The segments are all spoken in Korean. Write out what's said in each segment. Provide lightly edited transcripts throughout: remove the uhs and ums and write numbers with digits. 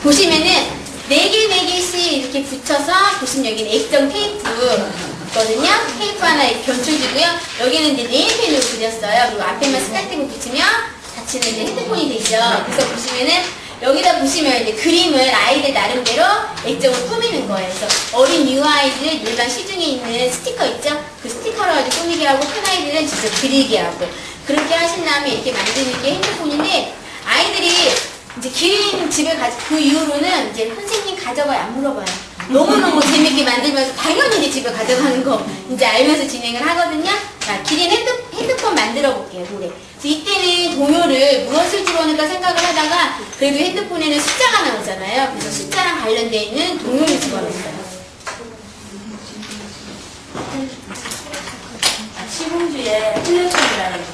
보시면은 4개씩 이렇게 붙여서 보시면 여기는 액정 테이프거든요. 테이프 하나 이렇게 견출주고요. 여기는 이제 네임펜으로 그렸어요. 그리고 앞에만 스카트로 붙이면 자체는 이제 핸드폰이 되죠. 그래서 보시면은 여기다 보시면 이제 그림을 아이들 나름대로 액정을 꾸미는 거예요. 그래서 어린 유아이들 일반 시중에 있는 스티커 있죠? 그 스티커로 가지고 꾸미게 하고 큰 아이들은 직접 그리게 하고 그렇게 하신 다음에 이렇게 만드는 게 핸드폰인데 아이들이 이제 그림 집에 그 이후로는 이제 선생님 가져가요? 안 물어봐요. 너무너무 재밌게 만들면서 당연히 이제 집에 가져가는 거 이제 알면서 진행을 하거든요. 자, 기린 핸드폰 만들어 볼게요, 노래. 이때는 동요를 무엇을 집어넣을까 생각을 하다가 그래도 핸드폰에는 숫자가 나오잖아요. 그래서 숫자랑 관련되어 있는 동요를 집어넣었어요. 시공주에 플래톤이라는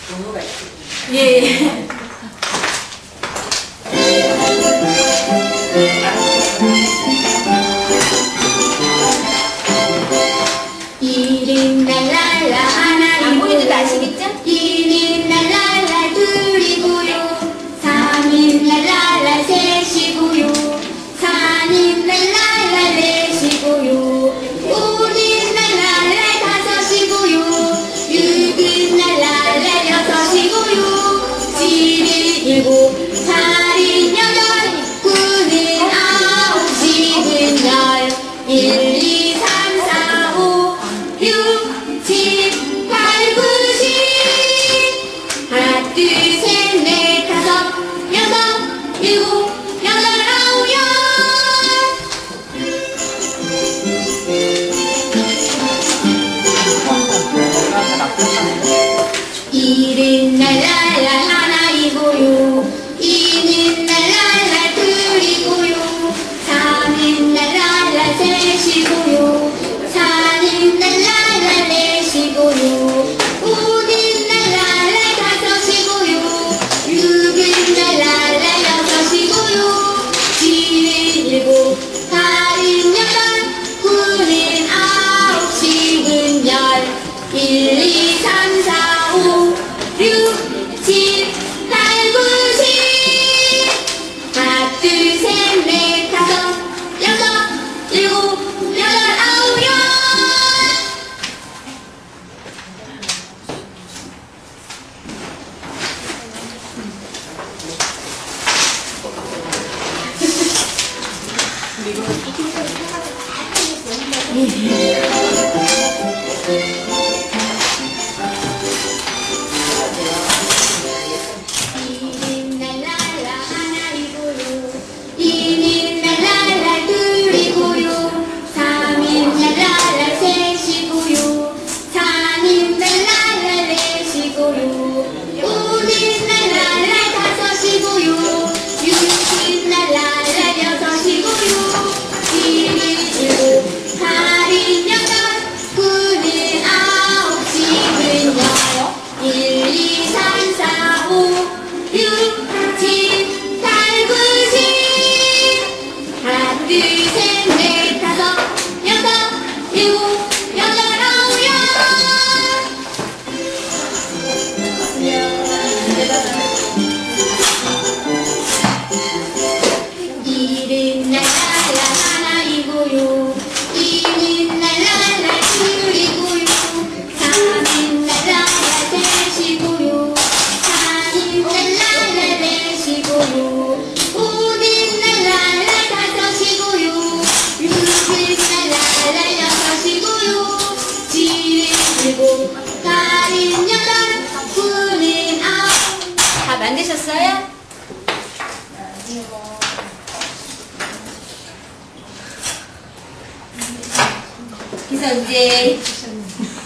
동요가 있어요. 예. 이린 날랄라 하나 안 보이는데 아시겠죠? 이린 날랄라 둘이고요 삼인 날랄라 셋이고요 사인 날랄라 넷이고요 오인 날랄라 다섯이고요 육인 날랄라 여섯이고요 칠인 일곱 팔인 여덟 구는 아홉 십은 열 1, 2, 3, 4, 5 6, 7, 8, 9, 10 하나, 둘, 셋, 넷, 다섯, 여섯, 일곱, 여덟, 아홉, 열 일은 날랄라 하나이고요 이는 날랄라 둘이고요 삼은 날랄라 셋이고요 사는 날랄라 넷이고요 오는 날랄라 다섯이고요 육은 날랄라 여섯이고요 칠은 일곱 팔은 여덟 구는 아홉 십은 열 1, 2, 3, 4, 5 6, 7, 8, 9, 10 하나, 둘, 셋, 넷, 다섯, 여섯, 일곱, 여덟, 아홉, 열 이는 날랄라 하나이고요 이는 날랄라 둘이고요 삼인 날랄라 셋이고요 사인 날랄라 넷이고요 오는 날랄라 다섯이고요 육은 날랄라 여섯이고요 칠은 일곱 팔은 여덟 구는 아홉 십은 열 1, 2, 3, 4, 5 6, 7, 8, 9, 10 하나, 둘, 셋, 넷, 다섯, 여섯, 일곱, 여덟, 아홉, 열 일은 날랄라 하나이고요 이는 날랄라 둘이고요 삼인 날랄라 셋이고요 사인 날랄라 넷이고요 오는 날랄라 다섯이고요 육은 날랄라 여섯이고요 칠은 일곱 팔은 여덟 구는 아홉 다 만드셨어요? 그래서 이제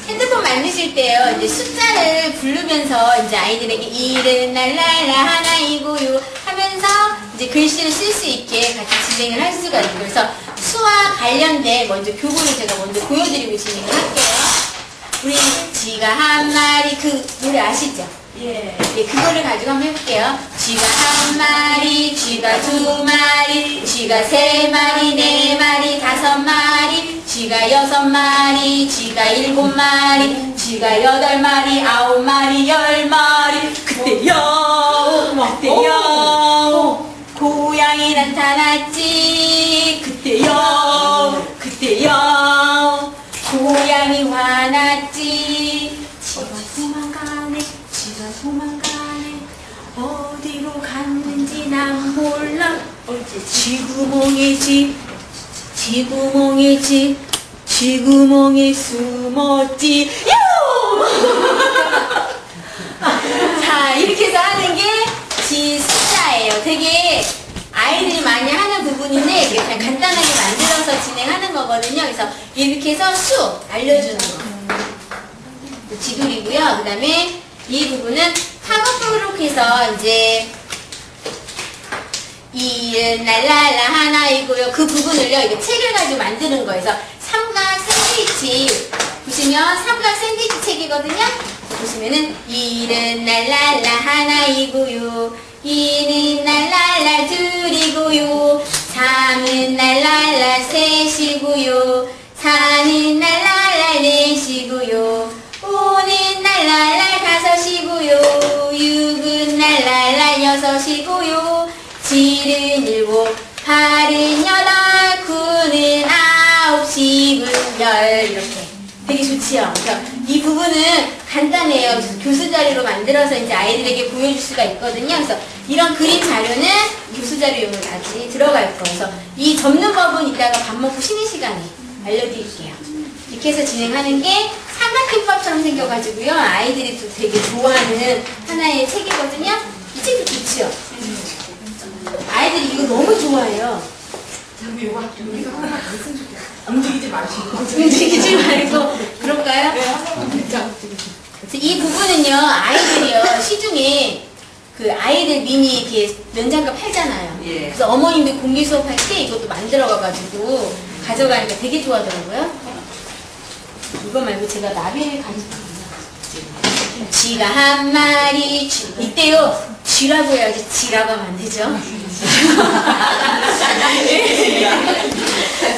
핸드폰 만드실 때요, 이제 숫자를 부르면서 이제 아이들에게 일은 날랄라 하나이고요 하면서 이제 글씨를 쓸 수 있게 같이 진행을 할 수가 있고 그래서 수와 관련된 먼저 교본을 제가 먼저 보여드리고 진행을 할게요. 우리 쥐가 한 마리 그 노래 아시죠? 예. 예, 그거를 가지고 한번 해볼게요. 쥐가 한 마리, 쥐가 두 마리, 쥐가 세 마리, 네 마리, 다섯 마리, 쥐가 여섯 마리, 쥐가 일곱 마리, 쥐가 여덟 마리, 아홉 마리, 열 마리. 그때요, 그때요, 고양이 고양이 나타났지. 그때요 그때요 고양이 화났지. 지가 도망가네 지가 도망가네 어디로 갔는지 난 몰라. 쥐구멍에 집 쥐구멍에 집 쥐구멍에 숨었지. 자, 이렇게 해서 하는 게 지숫자예요. 되게 아이들이 많이 하는 부분인데 이게 그냥 간단하게 만들어서 진행하는 거거든요. 그래서 이렇게 해서 수 알려주는 거. 지돌이고요. 그 다음에 이 부분은 타고프로 해서 이제 이은 랄랄라 하나이고요. 그 부분을요, 이거 책을 가지고 만드는 거예요. 그래서 삼각 샌드위치 보시면 삼각 샌드위치 책이거든요. 보시면은 이는 랄랄라 하나이고요. 이는 랄랄라 둘이고요. 삼은 랄랄라 셋이고요. 사는 랄랄라 넷이고요. 오는 랄랄라 다섯이고요. 육은 랄랄라 여섯이고요. 칠은 일곱, 팔은 여덟, 구는 아홉, 십은 열. 이렇게 되게 좋지요. 그래서 이 부분은 간단해요. 교수 자료로 만들어서 이제 아이들에게 보여줄 수가 있거든요. 그래서 이런 그림 자료는 교수 자료용으로 같이 들어갈 거예요. 그래서 이 접는 법은 이따가 밥 먹고 쉬는 시간에 알려드릴게요. 이렇게 해서 진행하는 게 삼각김밥처럼 생겨가지고요. 아이들이 또 되게 좋아하는 하나의 책이거든요. 이 책도 좋지요. 아이들이 이거 너무 좋아해요. 움직이지 마시고. 움직이지 말고. 그럴까요? 그래서 이 부분은요, 아이들이요, 시중에 그 아이들 미니 이렇게 면장갑 팔잖아요. 예. 그래서 어머님들 공개 수업할 때 이것도 만들어가가지고 가져가니까 되게 좋아하더라고요. 이거 말고 제가 나비를 가지고 쥐가 한 마리 이때요 쥐라고 해야지 쥐라고 하면 안 되죠.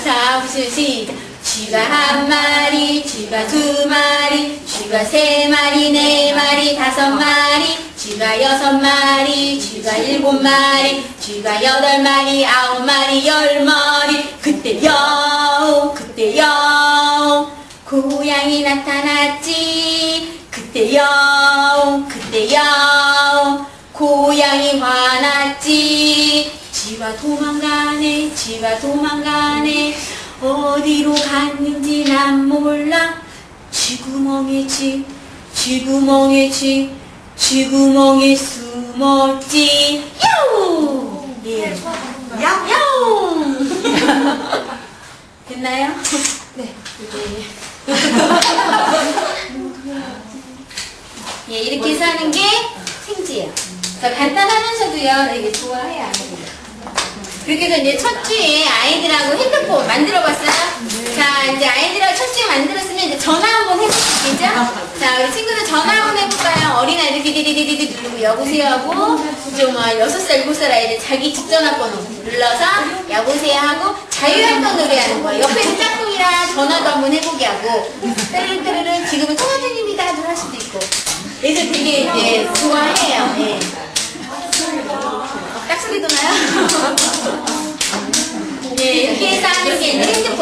자 보시면 시작. 쥐가 한 마리 쥐가 두 마리 쥐가 세 마리 네 마리 다섯 마리 쥐가 여섯 마리 쥐가 일곱 마리 쥐가 여덟 마리 아홉 마리 열 마리. 그때요 그때요 고양이 나타났지. 그때요 그때요 고양이 화났지. 쥐가 도망가네 쥐가 도망가네 어디로 갔는지 난 몰라. 쥐구멍에 집 쥐구멍에 집 쥐구멍에 숨었지. 야우 예. 야우 됐나요? 네. 예, 이렇게 해서 하는 게 생지예요. 그래서 간단하면서도요, 되게 좋아해요, 아이들이. 그렇게 해서 이제 첫 주에 아이들하고 핸드폰 만들어봤어요? 자, 이제 아이들하고 첫 주에 만들었으면 이제 전화 한번 해보시겠죠? 자, 우리 친구들 전화 한번 해볼까요? 어린아이들 디디디디디 누르고 여보세요 하고, 좀 6살, 7살 아이들 자기 집 전화번호 눌러서 여보세요 하고 자유활동 노래하는 거예요. 옆에서 짝꿍이랑 전화도 한번 해보게 하고, 따르르따르르 지금은 통화 중입니다 할 수도 있고. 애들 되게 이제 좋아해요. 예. 딱소리도 나요? 네, 이렇게 해서 하는 게 이제 핸드폰.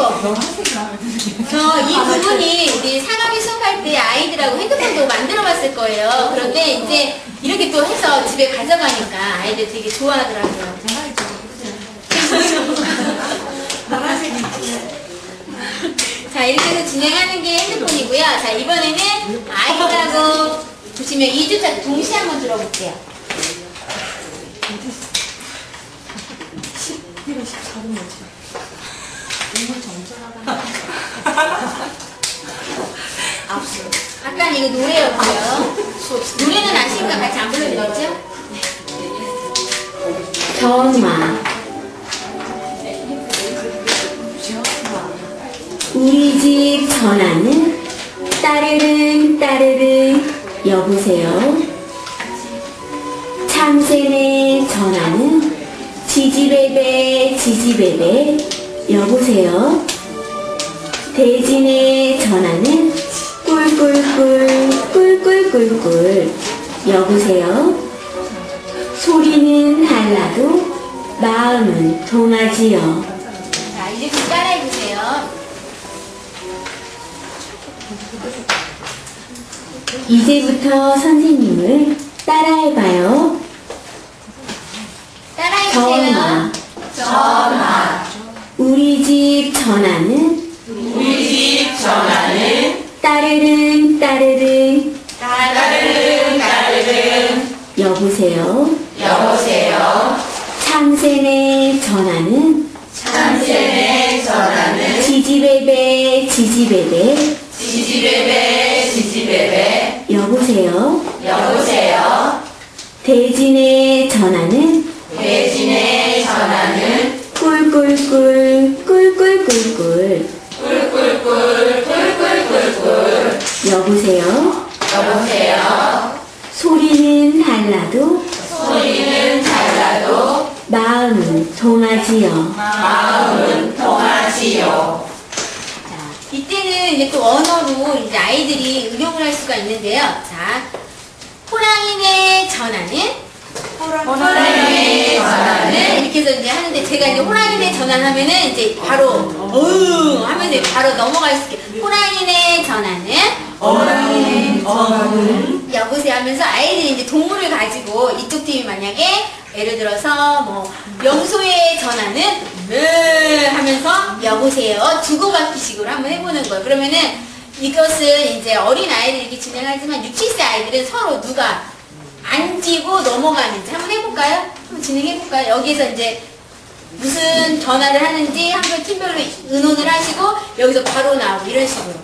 이 부분이 우리 상암이 수업할 때 아이들하고 핸드폰도 만들어 봤을 거예요. 그런데 이제 이렇게 또 해서 집에 가져가니까 아이들 되게 좋아하더라고요. 자, 이렇게 해서 진행하는 게 핸드폰이고요. 자, 이번에는 아이들하고 보시면 2주차 동시에 한번 들어볼게요. 아까 이거 노래였고요. 노래는 아시니까 같이 안 불러드렸죠? 전화. 우리 집 전화는 따르릉 따르릉 여보세요. 참새네 전화는 지지배배 지지배배 여보세요. 돼지네 전화는 꿀꿀꿀 꿀꿀꿀꿀 여보세요. 소리는 달라도 마음은 동하지요. 자, 이제 좀 따라해보세요. 이제부터 선생님을 따라해봐요. 따라해보세요. 전화. 우리 집 전화는 우리 집 전화는 따르릉 따르릉. 따르릉 따르릉. 여보세요. 여보세요. 참새네 전화는 참새네 전화는 지지배배 지지배배. 지지배배 지지배배. 여보세요. 여보세요. 돼지네 전화는 돼지네 전화는 꿀꿀꿀 꿀꿀꿀꿀. 꿀꿀꿀 꿀꿀꿀꿀. 여보세요. 여보세요. 소리는 달라도 소리는 달라도 마음은 동하지요. 마음은 통하지요. 자, 이때는 이제 또 언어로 이제 아이들이 응용을 할 수가 있는데요. 자, 호랑이네 전화는 호랑이네 전화는 이렇게 해서 이제 하는데 제가 이제 호랑이네 전화를 하면은 이제 바로 하면 이제 바로 넘어갈 수 있게 호랑이네 전화는 호랑이네 전화는 여보세요 하면서 아이들이 이제 동물을 가지고 이쪽 팀이 만약에 예를 들어서 뭐 염소의 전화는 하면서 여보세요 주고받기 식으로 한번 해보는 거예요. 그러면은 이것을 이제 어린 아이들이 이렇게 진행하지만 6, 7세 아이들은 서로 누가 앉고 넘어가는지 한번 해볼까요? 한번 진행해볼까요? 여기에서 이제 무슨 전화를 하는지 한번 팀별로 의논을 하시고 여기서 바로 나오고 이런 식으로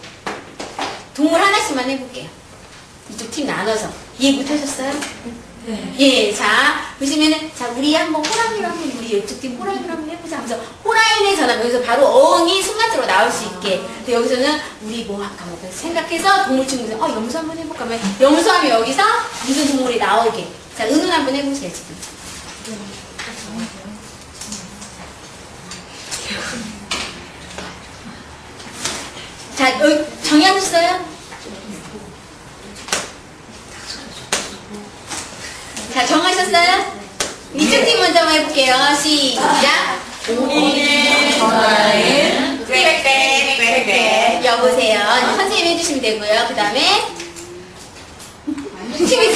동물 하나씩만 해볼게요. 이쪽 팀 나눠서 이해 못하셨어요? 네. 예, 자 보시면은 자 우리 한번 호랑이로 한번 우리 이쪽 팀 호랑이로 한번 해보자 하면서 호랑이네 전화 여기서 바로 어흥이 순간적으로 나올 수 있게 근데 여기서는 우리 뭐 할까 뭐 생각해서 동물 친구들 염소 한번 해볼까 하면 염소하면 여기서 무슨 동물이 나오게 자 의논 한번 해보세요 지금. 자 여기 정해하셨어요? 자, 정하셨어요? 이쪽 팀 먼저 한번 해볼게요. 시작! 우리네 전화는 빽빽빽빽. 여보세요. 선생님 해주시면 되고요. 그 다음에 팀이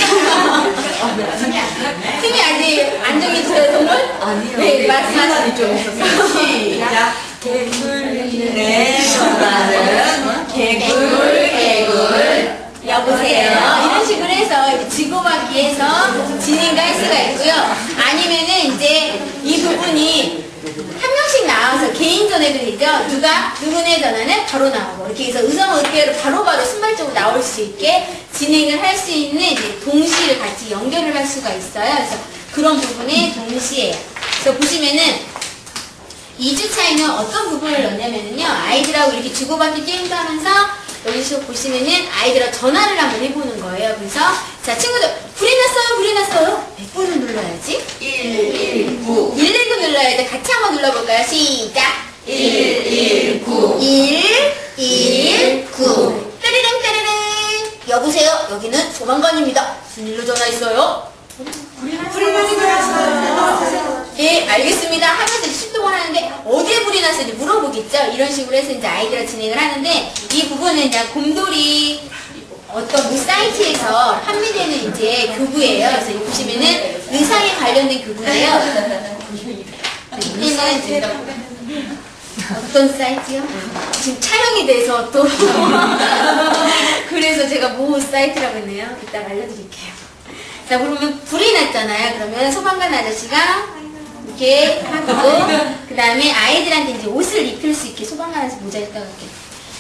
팀이 아직 안 정해졌어요, 동물? 아니요. 네, 말씀하세요. 좀 있었어요. 시작. 개굴네 전화는 개굴. 여보세요. 이런 식으로 해서 이제 지고받기 해서 진행을 할 수가 있고요. 아니면은 이제 이 부분이 한 명씩 나와서 개인 전화도 있죠. 누구네 전화는 바로 나오고 이렇게 해서 의성어깨로 바로바로 순발적으로 나올 수 있게 진행을 할 수 있는 이제 동시를 같이 연결을 할 수가 있어요. 그래서 그런 부분에 동시에 그래서 보시면은 2주 차이는 어떤 부분을 넣냐면요. 아이들하고 이렇게 주고받기 게임도 하면서 여기서 보시면은 아이들하고 전화를 한번 해보는 거예요. 그래서 자 친구들 불이 났어요? 100번을 눌러야지. 119. 119 눌러야 돼. 같이 한번 눌러볼까요? 시작. 119. 119. 따르릉 따르릉. 여보세요. 여기는 소방관입니다. 무슨 일로 전화했어요? 불이 났어요. 예, 알겠습니다. 하면서 출동을 하는데 어디에 불이 났는지 물어보겠죠. 이런 식으로 해서 이제 아이들과 진행을 하는데 이 부분은 이제 곰돌이 어떤 뭐 사이트에서 판매되는 이제 교구예요. 그래서 여기 보시면은 의사에 관련된 교구인데요. 이때는 이제 어떤 사이트요? 지금 촬영이 돼서 또 그래서 제가 뭐 사이트라고 했네요. 이따가 알려드릴게요. 자 그러면 불이 났잖아요. 그러면 소방관 아저씨가 이렇게 하고 그 다음에 아이들한테 이제 옷을 입힐 수 있게 소방관 아저씨 모자를 떠갈게요.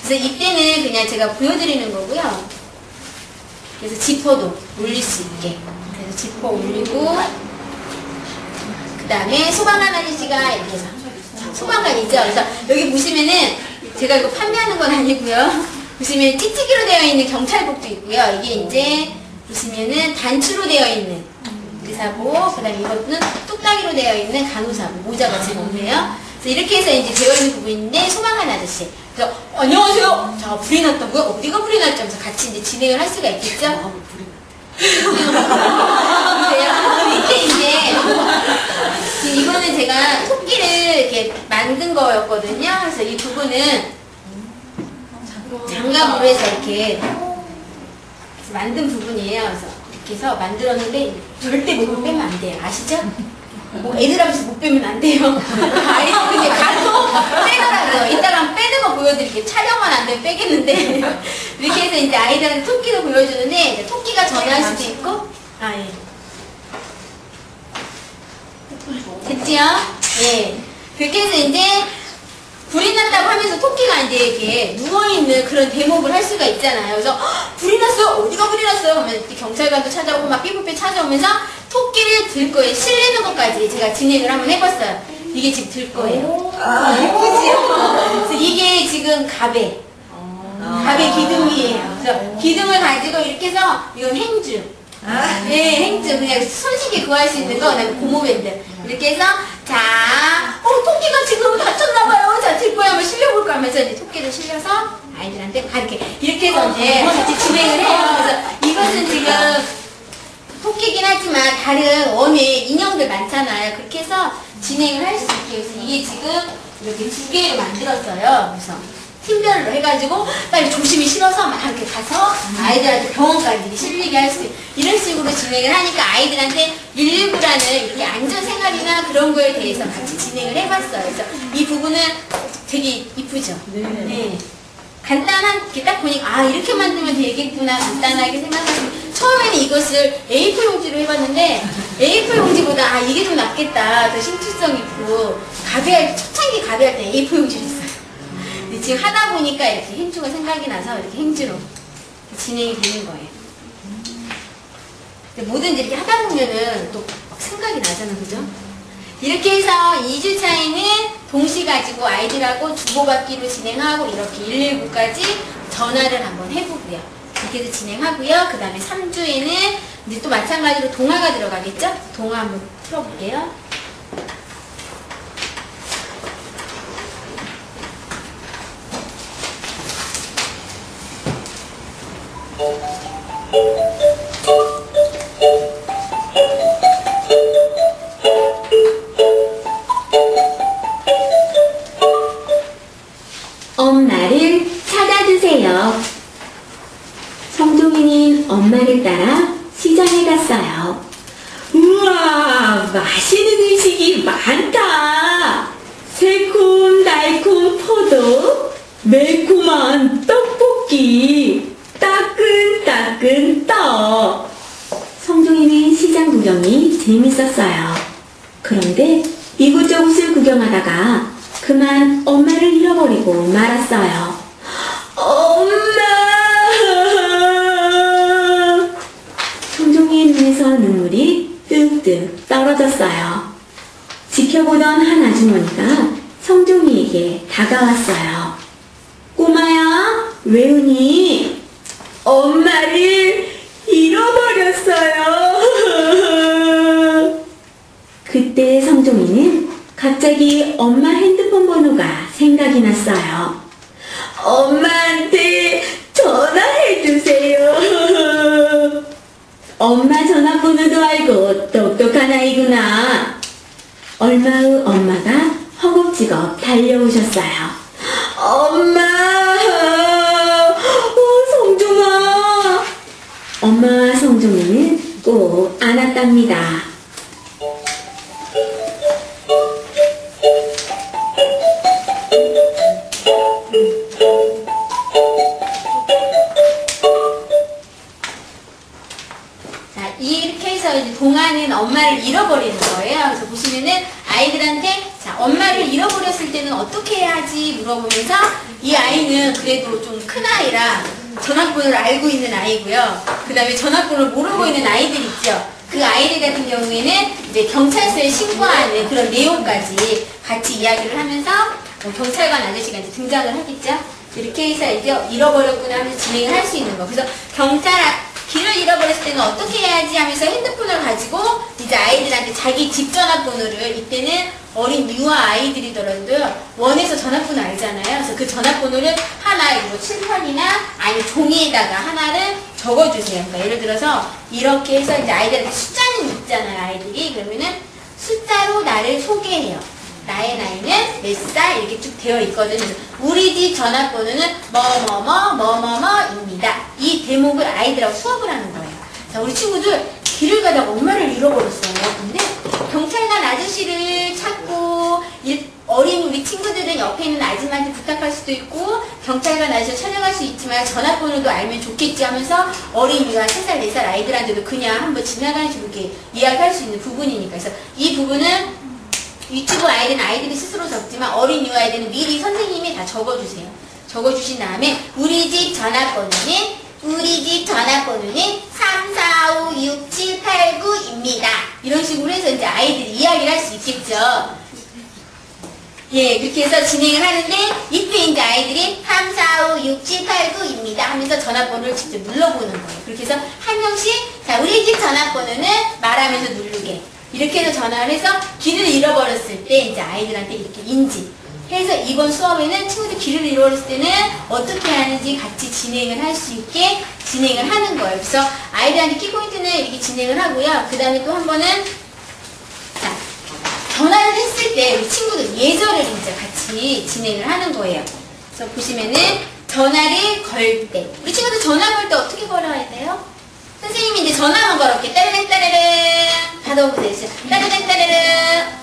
그래서 이때는 그냥 제가 보여드리는 거고요. 그래서 지퍼도 올릴 수 있게 그래서 지퍼 올리고 그 다음에 소방관 아저씨가 이렇게 해서 소방관이죠. 그래서 여기 보시면은 제가 이거 판매하는 건 아니고요. 보시면 찌찌기로 되어 있는 경찰복도 있고요. 이게 이제 보시면은 단추로 되어 있는 의사복, 그 다음에 이것은 뚝딱이로 되어 있는 간호사복, 모자가 지금 없네요. 그래서 이렇게 해서 이제 되어 있는 부분인데 소방관 아저씨. 그래서 안녕하세요. 자 불이 났다고요? 어디가 불이 났죠? 하면서 같이 이제 진행을 할 수가 있겠죠? 이때 이제 이거는 제가 토끼를 이렇게 만든 거였거든요. 그래서 이 부분은 장갑으로 해서 이렇게 만든 부분이에요. 그래서 이렇게 해서 만들었는데 절대 목을 빼면 안 돼요. 아시죠? 뭐 애들 앞에서 못 빼면 안 돼요. 아이 근데 가도 빼더라고요. 이따가 빼는 거 보여드릴게요. 촬영만 안 되면 빼겠는데 이렇게 해서 이제 아이들한테 토끼도 보여주는데 이제 토끼가 전화할 수도 있고 예. 됐지요? 예. 그렇게 해서 이제 불이 났다고 하면서 토끼가 이제 이렇게 누워있는 그런 대목을 할 수가 있잖아요. 그래서 불이 났어! 어디가 불이 났어요? 그러면 경찰관도 찾아오고 막 삐뽀삐 찾아오면서 토끼를 들 거에 실리는 것까지 제가 진행을 한번 해봤어요. 이게 지금 들 거예요. 예쁘지요? 그래서 이게 지금 가베. 가베 기둥이에요. 그래서 기둥을 가지고 이렇게 해서 이건 행주. 네, 행주. 그냥 손쉽게 구할 수 있는 거, 그다음에 고무밴드. 이렇게 해서, 자, 토끼가 지금 다쳤나봐요. 자, 들 거야. 한번 실려볼까 하면서 이제 토끼를 실려서 아이들한테 이렇게 해서 이제 같이 진행을 해요. 그래서 이것은 지금 토끼긴 하지만 다른 원의 인형들 많잖아요. 그렇게 해서 진행을 할 수 있게. 그래서 이게 지금 이렇게 두 개를 만들었어요. 그래서 팀별로 해가지고 빨리 조심히 실어서 막 이렇게 가서 아이들한테 병원까지 실리게 할 수 있는 이런 식으로 진행을 하니까 아이들한테 119라는 이렇게 안전생활이나 그런 거에 대해서 같이 진행을 해봤어요. 그래서 이 부분은 되게 이쁘죠? 네. 간단한, 이렇게 딱 보니까, 이렇게 만들면 되겠구나, 간단하게 생각하시면, 처음에는 이것을 A4 용지로 해봤는데, A4 용지보다, 이게 좀 낫겠다, 더 신축성 있고, 초창기 가비할 때 A4 용지로 했어요. 근데 지금 하다 보니까 이렇게 행주가 생각이 나서 이렇게 행주로 진행이 되는 거예요. 근데 뭐든지 이렇게 하다 보면은 또 막 생각이 나잖아, 그죠? 이렇게 해서 2주차에는 동시 가지고 아이들하고 주고받기로 진행하고 이렇게 119까지 전화를 한번 해보고요. 이렇게 해서 진행하고요. 그 다음에 3주에는 이제 또 마찬가지로 동화가 들어가겠죠? 동화 한번 틀어볼게요. 엄마를 찾아주세요. 성종이는 엄마를 따라 시장에 갔어요. 우와, 맛있는 음식이 많다. 새콤달콤 포도, 매콤한 떡볶이, 따끈따끈 떡. 성종이는 시장 구경이 재밌었어요. 그런데 이곳저곳을 구경하다가 그만 엄마를 잃어버리고 말았어요. 엄마! 성종이의 눈에서 눈물이 뚝뚝 떨어졌어요. 지켜보던 한 아주머니가 성종이에게 다가왔어요. 꼬마야, 왜 우니? 엄마를 잃어버렸어요. 그때 성종이는 갑자기 엄마 핸드폰 번호가 생각이 났어요. 엄마한테 전화해주세요. 엄마 전화번호도 알고 똑똑한 아이구나. 얼마 후 엄마가 허겁지겁 달려오셨어요. 엄마! 성종아! 엄마와 성종이는 꼭 안았답니다. 자, 이렇게 해서 이제 동화는 엄마를 잃어버리는 거예요. 그래서 보시면은 아이들한테 자, 엄마를 잃어버렸을 때는 어떻게 해야 하지 물어보면서 이 아이는 그래도 좀 큰 아이라 전화번호를 알고 있는 아이고요. 그 다음에 전화번호를 모르고 있는 아이들 있죠. 그 아이들 같은 경우에는 이제 경찰서에 신고하는 그런 내용까지 같이 이야기를 하면서 경찰관 아저씨가 이제 등장을 하겠죠. 이렇게 해서 이제 잃어버렸구나 하면서 진행을 할 수 있는 거. 그래서 길을 잃어버렸을 때는 어떻게 해야지 하면서 핸드폰을 가지고 이제 아이들한테 자기 집 전화번호를 이때는 어린 유아 아이들이더라도요 원에서 전화번호 알잖아요. 그래서 그 전화번호를 하나 뭐 칠판이나 아니면 종이에다가 하나를 적어주세요. 그러니까 예를 들어서 이렇게 해서 이제 아이들한테 숫자는 있잖아요. 아이들이 그러면은 숫자로 나를 소개해요. 나의 나이는 몇 살 이렇게 쭉 되어 있거든요. 우리 집 전화번호는 뭐뭐뭐뭐뭐뭐입니다. 이 대목을 아이들하고 수업을 하는 거예요. 자, 우리 친구들 길을 가다가 엄마를 잃어버렸어요. 근데 경찰관 아저씨를 찾고 어린 우리 친구들은 옆에 있는 아줌마한테 부탁할 수도 있고 경찰관 아저씨 촬영할 수 있지만 전화번호도 알면 좋겠지 하면서 어린 유아 3살, 4살 아이들한테도 그냥 한번 지나가는 식으로 이렇게 이야기할 수 있는 부분이니까. 그래서 이 부분은 유튜브 아이들은 아이들이 스스로 적지만 어린 유아 아이들은 미리 선생님이 다 적어주세요. 적어주신 다음에 우리 집 전화번호는 3, 4, 5, 6, 7, 8, 9입니다. 이런 식으로 해서 이제 아이들이 이야기를 할 수 있겠죠. 예, 그렇게 해서 진행을 하는데 이때 이제 아이들이 3, 4, 5, 6, 7, 8, 9입니다 하면서 전화번호를 직접 눌러보는 거예요. 그렇게 해서 한 명씩 자 우리 집 전화번호는 말하면서 누르게 이렇게 해서 전화를 해서 길을 잃어버렸을 때 이제 아이들한테 이렇게 인지해서 이번 수업에는 친구들 길을 잃어버렸을 때는 어떻게 하는지 같이 진행을 할 수 있게 진행을 하는 거예요. 그래서 아이들한테 키포인트는 이렇게 진행을 하고요. 그 다음에 또 한 번은 자 전화를 했을 때 우리 친구들 예절을 이제 같이 진행을 하는 거예요. 그래서 보시면은 전화를 걸 때 우리 친구들 전화 걸 때 어떻게 걸어야 돼요? 선생님이 이제 전화만 걸었게 따르릉 따르릉 받아보세요. 따르릉 따르릉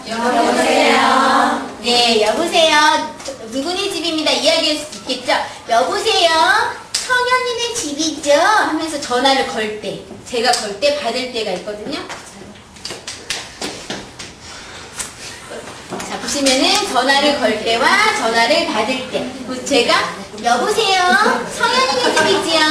여보세요. 네 여보세요. 누구네 집입니다. 이야기할 수 있겠죠. 여보세요. 성현이네 집이죠. 하면서 전화를 걸 때 제가 걸 때 받을 때가 있거든요. 자 보시면은 전화를 걸 때와 전화를 받을 때 제가 여보세요 성현이네 집이지요.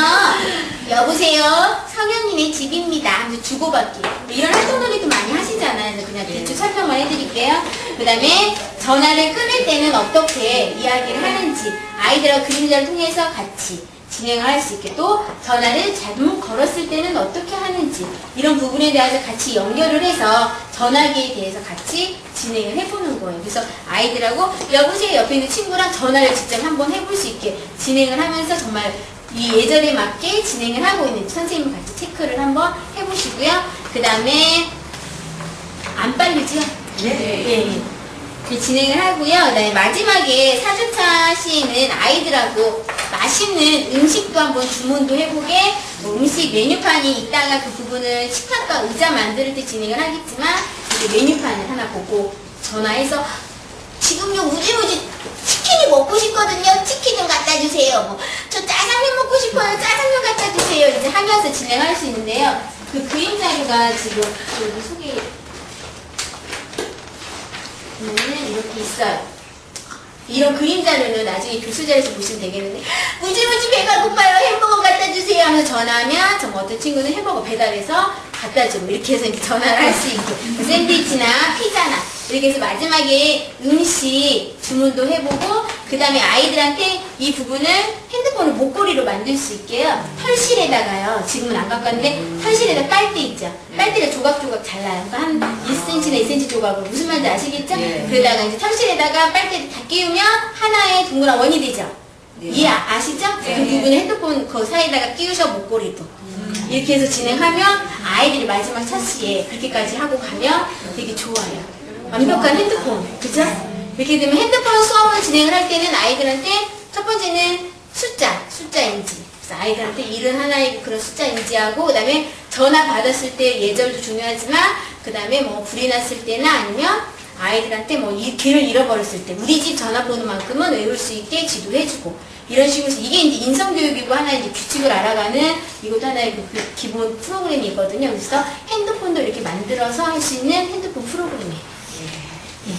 여보세요 성현이네 집입니다 하면서 주고받기 이런 활동놀이도 많이 하시잖아요. 그냥 대충 설명만 해드릴게요. 그 다음에 전화를 끊을 때는 어떻게 이야기를 하는지 아이들과 그림자를 통해서 같이 진행을 할 수 있게 또 전화를 잘못 걸었을 때는 어떻게 하는지 이런 부분에 대해서 같이 연결을 해서 전화기에 대해서 같이 진행을 해보는 거예요. 그래서 아이들하고 여보세요 옆에 있는 친구랑 전화를 직접 한번 해볼 수 있게 진행을 하면서 정말 이 예절에 맞게 진행을 하고 있는지 선생님 같이 체크를 한번 해보시고요. 그 다음에 안 빠르죠? 네. 진행을 하고요. 네, 마지막에 4주차 시에는 아이들하고 맛있는 음식도 한번 주문도 해보게 뭐 음식 메뉴판이 있다가 그 부분을 식탁과 의자 만들 때 진행을 하겠지만 이렇게 메뉴판을 하나 보고 전화해서 지금요 우지우지 치킨이 먹고 싶거든요. 치킨 좀 갖다 주세요. 뭐 저 짜장면 먹고 싶어요. 짜장면 갖다 주세요. 이제 하면서 진행할 수 있는데요. 그 그림 자료가 지금 여기 소개 이렇게 있어요. 이런 그림 자료는 나중에 교수 자리에서 보시면 되겠는데 우지우지 배가 고파요. 햄버거 갖다 주세요 하면서 전화하면 정말 어떤 친구는 햄버거 배달해서 갖다 주고 이렇게 해서 이제 전화를 할 수 있게 샌드위치나 피자나 이렇게 해서 마지막에 음식 주문도 해보고 그 다음에 아이들한테 이 부분을 핸드폰을 목걸이로 만들 수 있게요. 털실에다가요. 지금은 안 갖고 왔는데 털실에다 빨대 있죠. 빨대를 조각조각 잘라요. 그러니까 한 1cm나 2cm 조각으로 무슨 말인지 아시겠죠? 그러다가 이제 털실에다가 빨대를 다 끼우면 하나의 동그란 원이 되죠. 이해 아시죠? 그 부분에 핸드폰 그 사이에다가 끼우셔 목걸이도. 이렇게 해서 진행하면 아이들이 마지막 차시에 그렇게까지 하고 가면 되게 좋아요. 완벽한 핸드폰, 그죠? 이렇게 되면 핸드폰 수업을 진행을 할 때는 아이들한테 첫 번째는 숫자 인지. 그래서 아이들한테 일은 하나의 그런 숫자 인지하고, 그 다음에 전화 받았을 때 예절도 중요하지만, 그 다음에 뭐 불이 났을 때나 아니면 아이들한테 뭐 길을 잃어버렸을 때 우리 집 전화번호만큼은 외울 수 있게 지도해주고, 이런 식으로 해서 이게 이제 인성교육이고 하나의 이제 규칙을 알아가는 이것도 하나의 그 기본 프로그램이 있거든요. 그래서 핸드폰도 이렇게 만들어서 할 수 있는 핸드폰 프로그램이에요. 예.